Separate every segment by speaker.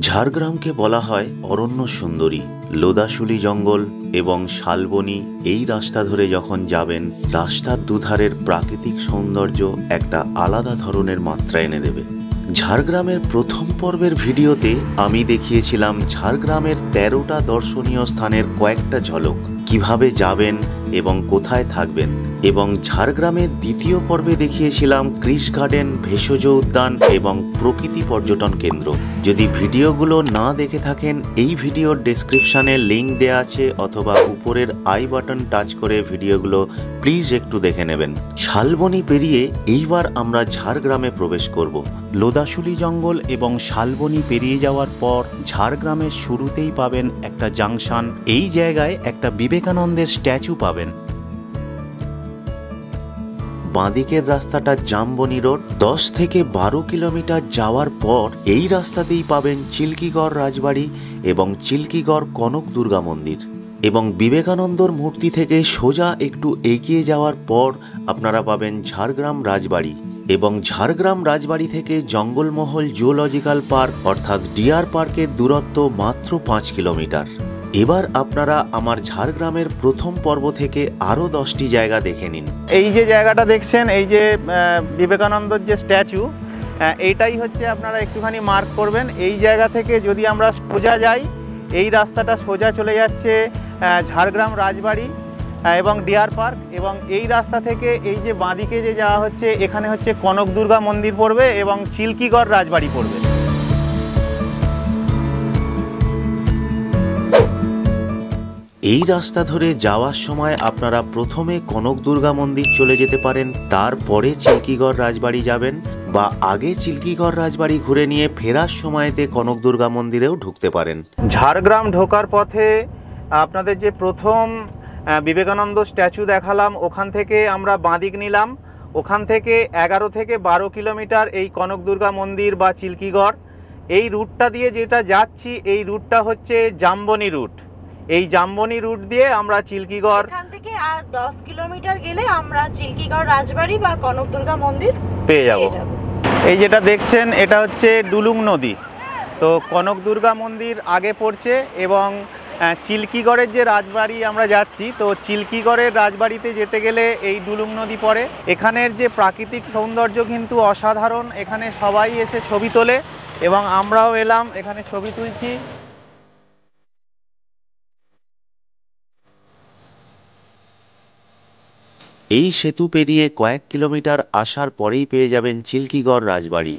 Speaker 1: ঝাড়গ্রামকে বলা হয় অরণ্য সুন্দরী। লোদাশুলি জঙ্গল এবং শালবনী এই রাস্তা ধরে যখন যাবেন, রাস্তার দুধারের প্রাকৃতিক সৌন্দর্য একটা আলাদা ধরনের মাত্রা এনে দেবে। ঝাড়গ্রামের প্রথম পর্বের ভিডিওতে আমি দেখিয়েছিলাম ঝাড়গ্রামের ১৩টা দর্শনীয় স্থানের কয়েকটা ঝলক, কিভাবে যাবেন এবং কোথায় থাকবেন। এবং ঝাড়গ্রামের দ্বিতীয় পর্বে দেখিয়েছিলাম কৃষ গার্ডেন, ভেষজ উদ্যান এবং প্রকৃতি পর্যটন কেন্দ্র। যদি ভিডিওগুলো না দেখে থাকেন, এই ভিডিওর ডেসক্রিপশানে লিঙ্ক দেওয়া আছে, অথবা উপরের আই বাটন টাচ করে ভিডিওগুলো প্লিজ একটু দেখে নেবেন। শালবনী পেরিয়ে এইবার আমরা ঝাড়গ্রামে প্রবেশ করব। লোদাশুলি জঙ্গল এবং শালবনী পেরিয়ে যাওয়ার পর ঝাড়গ্রামের শুরুতেই পাবেন একটা জাংশন। এই জায়গায় একটা বিবেকানন্দের স্ট্যাচু পাবেন। বাঁদিকের রাস্তাটা জামবনি রোড। 10 থেকে 12 কিলোমিটার যাওয়ার পর এই রাস্তাতেই পাবেন চিল্কিগড় রাজবাড়ি এবং চিল্কিগড় কনক দুর্গা মন্দির। এবং বিবেকানন্দর মূর্তি থেকে সোজা একটু এগিয়ে যাওয়ার পর আপনারা পাবেন ঝাড়গ্রাম রাজবাড়ি। এবং ঝাড়গ্রাম রাজবাড়ি থেকে জঙ্গলমহল জুওলজিক্যাল পার্ক অর্থাৎ ডিয়ার পার্কের দূরত্ব মাত্র 5 কিলোমিটার। এবার আপনারা আমার ঝাড়গ্রামের প্রথম পর্ব থেকে আরও 10টি জায়গা দেখে নিন।
Speaker 2: এই যে জায়গাটা দেখছেন, এই যে বিবেকানন্দর যে স্ট্যাচু, এইটাই হচ্ছে আপনারা একটুখানি মার্ক করবেন। এই জায়গা থেকে যদি আমরা সোজা যাই, এই রাস্তাটা সোজা চলে যাচ্ছে ঝাড়গ্রাম রাজবাড়ি এবং ডিয়ার পার্ক। এবং এই রাস্তা থেকে এই যে বাঁদিকে যে যাওয়া হচ্ছে, এখানে হচ্ছে কনক দুর্গা মন্দির পড়বে এবং চিল্কিগড় রাজবাড়ি পড়বে।
Speaker 1: এই রাস্তা ধরে যাওয়ার সময় আপনারা প্রথমে কনক দুর্গা মন্দির চলে যেতে পারেন, তারপরে চিল্কিগড় রাজবাড়ি যাবেন, বা আগে চিল্কিগড় রাজবাড়ি ঘুরে নিয়ে ফেরার সময়তে কনক দুর্গা মন্দিরেও ঢুকতে পারেন।
Speaker 2: ঝাড়গ্রাম ঢোকার পথে আপনাদের যে প্রথম বিবেকানন্দ স্ট্যাচু দেখালাম, ওখান থেকে আমরা বাঁদিক নিলাম। ওখান থেকে 11 থেকে 12 কিলোমিটার এই কনক দুর্গা মন্দির বা চিল্কিগড়। এই রুটটা দিয়ে যেটা যাচ্ছি, এই রুটটা হচ্ছে জামবনি রুট। এই জামবনি রুট দিয়ে আমরা চিল্কিগড়,
Speaker 3: এখান থেকে আর 10 কিলোমিটার গেলে আমরা চিল্কিগড় রাজবাড়ি বা কনক দুর্গা মন্দির
Speaker 2: পেয়ে যাব। এই যেটা দেখছেন, এটা হচ্ছে ডুলুং নদী। তো কনক দুর্গা মন্দির আগে পড়ছে এবং চিল্কিগড়ের যে রাজবাড়ি আমরা যাচ্ছি, তো চিল্কিগড়ের রাজবাড়িতে যেতে গেলে এই ডুলুং নদী পড়ে। এখানের যে প্রাকৃতিক সৌন্দর্য কিন্তু অসাধারণ। এখানে সবাই এসে ছবি তোলে এবং আমরাও এলাম, এখানে ছবি তুলছি।
Speaker 1: এই সেতু পেরিয়ে কয়েক কিলোমিটার আসার পরেই পেয়ে যাবেন চিল্কিগড় রাজবাড়ি।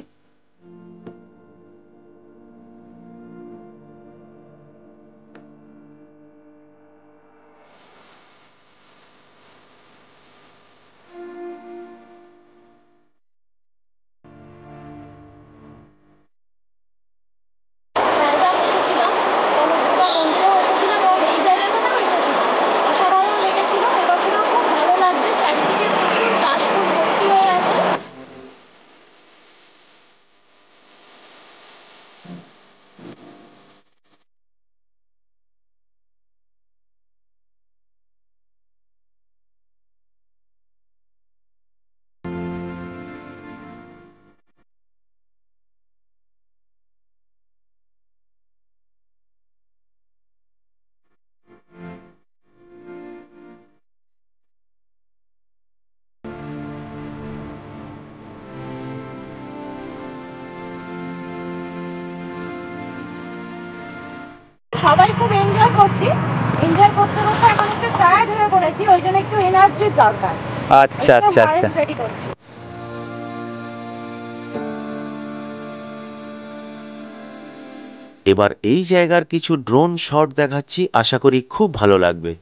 Speaker 3: সবাই খুব এনজয় করছি। এনজয় করতে করতে এখন একটু টায়ার্ড হয়ে পড়েছি, ওই জন্য একটু এনার্জির দরকার।
Speaker 2: আচ্ছা আচ্ছা আচ্ছা।
Speaker 3: রেডি করছি।
Speaker 1: এবার এই জায়গার কিছু ড্রোন শট দেখাচ্ছি, আশা করি খুব ভালো লাগবে।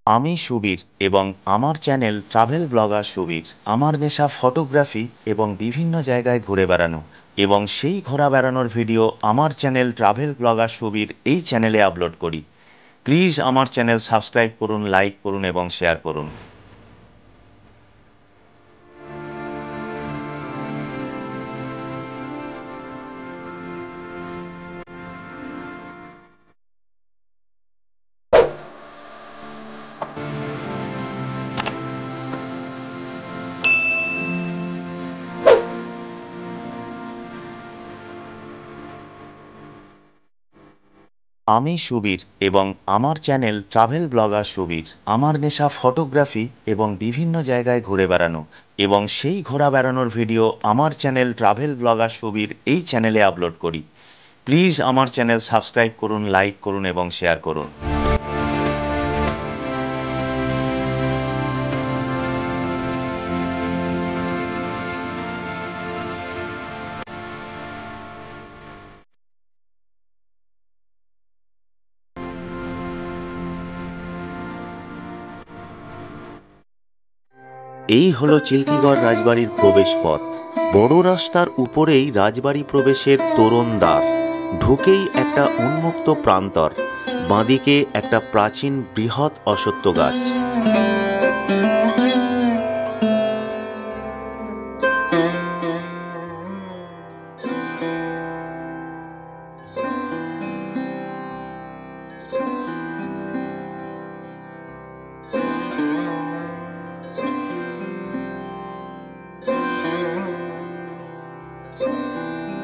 Speaker 1: আমি সুবীর এবং আমার চ্যানেল ট্রাভেল ব্লগার সুবীর। আমার নেশা ফটোগ্রাফি এবং বিভিন্ন জায়গায় ঘুরে বেড়ানো, এবং সেই ঘোরা বেড়ানোর ভিডিও আমার চ্যানেল ট্রাভেল ব্লগার সুবীর এই চ্যানেলে আপলোড করি। প্লিজ আমার চ্যানেল সাবস্ক্রাইব করুন, লাইক করুন এবং শেয়ার করুন। আমি সুবীর এবং আমার চ্যানেল ট্রাভেল ব্লগার সুবীর। আমার নেশা ফটোগ্রাফি এবং বিভিন্ন জায়গায় ঘুরে বেড়ানো, এবং সেই ঘোরা বেড়ানোর ভিডিও আমার চ্যানেল ট্রাভেল ব্লগার সুবীর এই চ্যানেলে আপলোড করি। প্লিজ আমার চ্যানেল সাবস্ক্রাইব করুন, লাইক করুন এবং শেয়ার করুন। এই হলো চিল্কিগড় রাজবাড়ির প্রবেশ পথ। বড় রাস্তার উপরেই রাজবাড়ি প্রবেশের তোরণ দ্বার। ঢুকেই একটা উন্মুক্ত প্রান্তর, বাঁদিকে একটা প্রাচীন বৃহৎ অশ্বত্থ গাছ।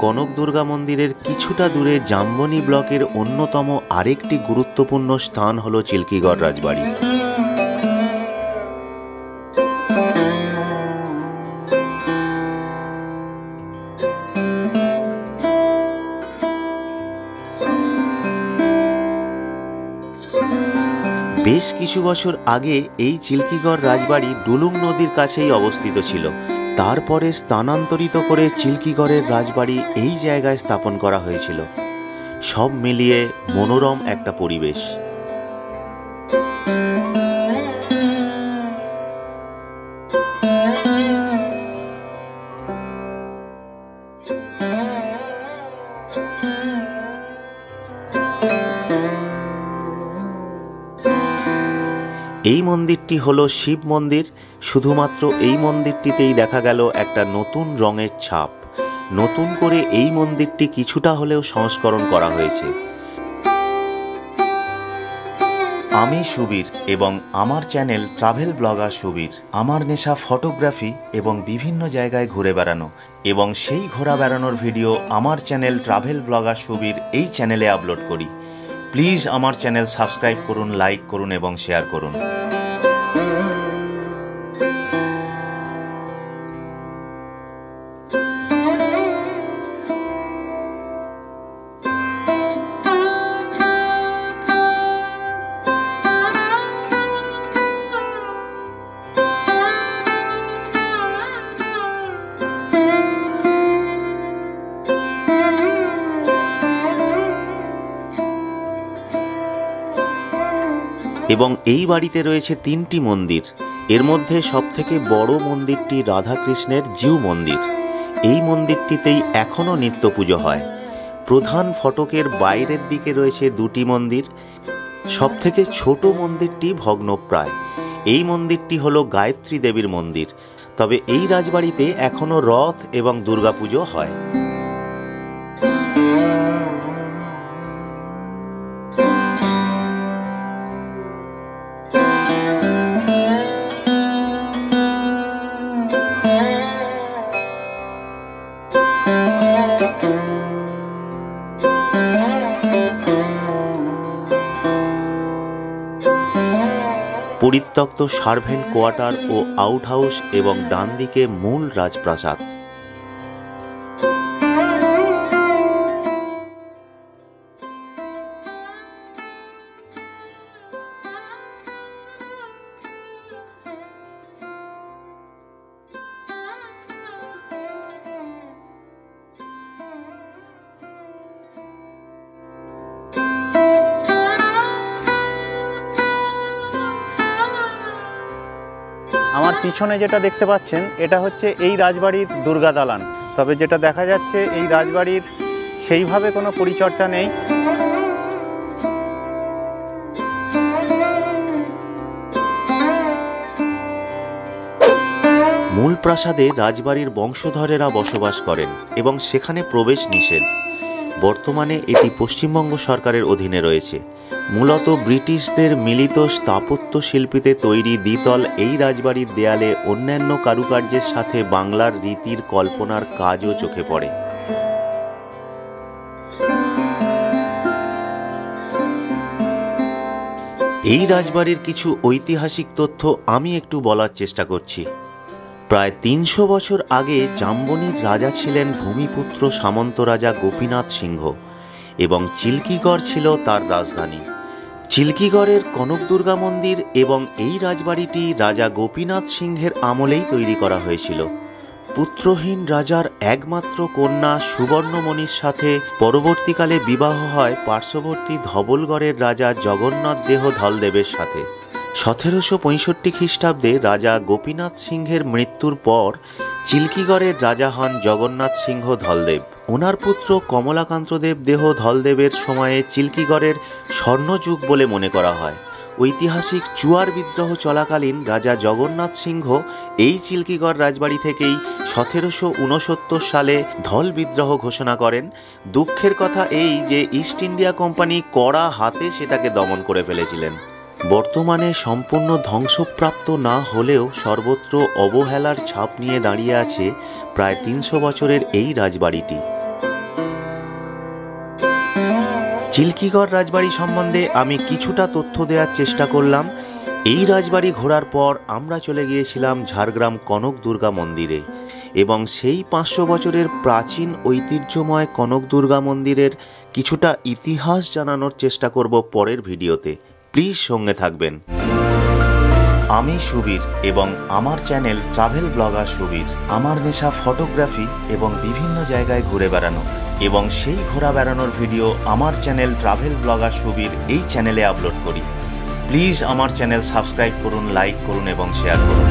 Speaker 1: কনক দুর্গা মন্দিরের কিছুটা দূরে জাম্বনি ব্লকের অন্যতম আরেকটি গুরুত্বপূর্ণ স্থান হল চিল্কিগড় রাজবাড়ি। বেশ কিছু বছর আগে এই চিল্কিগড় রাজবাড়ি ডুলুং নদীর কাছেই অবস্থিত ছিল। তারপরে স্থানান্তরিত করে চিল্কিগড়ের রাজবাড়ি এই জায়গায় স্থাপন করা হয়েছিল। সব মিলিয়ে মনোরম একটা পরিবেশ। এই মন্দিরটি হলো শিব মন্দির। শুধুমাত্র এই মন্দিরটিতেই দেখা গেল একটা নতুন রঙের ছাপ। নতুন করে এই মন্দিরটি কিছুটা হলেও সংস্করণ করা হয়েছে। আমি সুবীর এবং আমার চ্যানেল ট্রাভেল ব্লগার সুবীর। আমার নেশা ফটোগ্রাফি এবং বিভিন্ন জায়গায় ঘুরে বেড়ানো, এবং সেই ঘোরা বেড়ানোর ভিডিও আমার চ্যানেল ট্রাভেল ব্লগার সুবীর এই চ্যানেলে আপলোড করি। প্লিজ আমার চ্যানেল সাবস্ক্রাইব করুন, লাইক করুন এবং শেয়ার করুন। এবং এই বাড়িতে রয়েছে 3টি মন্দির। এর মধ্যে সবথেকে বড় মন্দিরটি রাধাকৃষ্ণের জিউ মন্দির। এই মন্দিরটিতেই এখনও নিত্য পুজো হয়। প্রধান ফটকের বাইরের দিকে রয়েছে 2টি মন্দির। সবথেকে ছোট মন্দিরটি ভগ্নপ্রায়। এই মন্দিরটি হলো গায়ত্রী দেবীর মন্দির। তবে এই রাজবাড়িতে এখনও রথ এবং দুর্গাপুজো হয়। পরিত্যক্ত সার্ভেন্ট কোয়ার্টার ও আউট হাউস, এবং ডান দিকে মূল রাজপ্রাসাদ।
Speaker 2: আমার পিছনে যেটা দেখতে পাচ্ছেন এটা হচ্ছে এই রাজবাড়ির দুর্গা দালান। তবে যেটা দেখা যাচ্ছে এই রাজবাড়ির সেইভাবে কোনো পরিচর্যা নেই।
Speaker 1: মূল প্রাসাদে রাজবাড়ির বংশধরেরা বসবাস করেন এবং সেখানে প্রবেশ নিষেধ। বর্তমানে এটি পশ্চিমবঙ্গ সরকারের অধীনে রয়েছে। মূলত ব্রিটিশদের মিলিত স্থাপত্য শিল্পীতে তৈরি দ্বিতল এই রাজবাড়ির দেয়ালে অন্যান্য কারুকার্যের সাথে বাংলার রীতির কল্পনার কাজও চোখে পড়ে। এই রাজবাড়ির কিছু ঐতিহাসিক তথ্য আমি একটু বলার চেষ্টা করছি। প্রায় ৩০০ বছর আগে জাম্বনির রাজা ছিলেন ভূমিপুত্র সামন্ত রাজা গোপীনাথ সিংহ এবং চিল্কিগড় ছিল তার রাজধানী। চিল্কিগড়ের কনক দুর্গা মন্দির এবং এই রাজবাড়িটি রাজা গোপীনাথ সিংহের আমলেই তৈরি করা হয়েছিল। পুত্রহীন রাজার একমাত্র কন্যা সুবর্ণমণির সাথে পরবর্তীকালে বিবাহ হয় পার্শ্ববর্তী ধবলগড়ের রাজা জগন্নাথ দেহ ধলদেবের সাথে। ১৭৬৫ খ্রিস্টাব্দে রাজা গোপীনাথ সিংহের মৃত্যুর পর চিল্কিগড়ের রাজা হন জগন্নাথ সিংহ ধলদেব। ওনার পুত্র কমলাকান্তদেব দেহ ধলদেবের সময়ে চিল্কিগড়ের স্বর্ণযুগ বলে মনে করা হয়। ঐতিহাসিক চুয়ার বিদ্রোহ চলাকালীন রাজা জগন্নাথ সিংহ এই চিল্কিগড় রাজবাড়ি থেকেই ১৭৬৯ সালে ধল বিদ্রোহ ঘোষণা করেন। দুঃখের কথা এই যে ইস্ট ইন্ডিয়া কোম্পানি কড়া হাতে সেটাকে দমন করে ফেলেছিলেন। বর্তমানে সম্পূর্ণ ধ্বংসপ্রাপ্ত না হলেও সর্বত্র অবহেলার ছাপ নিয়ে দাঁড়িয়ে আছে প্রায় ৩০০ বছরের এই রাজবাড়িটি। চিল্কিগড় রাজবাড়ি সম্বন্ধে আমি কিছুটা তথ্য দেওয়ার চেষ্টা করলাম। এই রাজবাড়ি ঘোরার পর আমরা চলে গিয়েছিলাম ঝাড়গ্রাম কনক দুর্গা মন্দিরে এবং সেই ৫০০ বছরের প্রাচীন ঐতিহ্যময় কনক দুর্গা মন্দিরের কিছুটা ইতিহাস জানানোর চেষ্টা করব পরের ভিডিওতে। প্লিজ সঙ্গে থাকবেন। আমি সুবীর এবং আমার চ্যানেল ট্রাভেল ব্লগার সুবীর। আমার নেশা ফটোগ্রাফি এবং বিভিন্ন জায়গায় ঘুরে বেড়ানো, এবং সেই ঘোরা বেড়ানোর ভিডিও আমার চ্যানেল ট্রাভেল ব্লগার সুবীর এই চ্যানেলে আপলোড করি। প্লিজ আমার চ্যানেল সাবস্ক্রাইব করুন, লাইক করুন এবং শেয়ার করুন।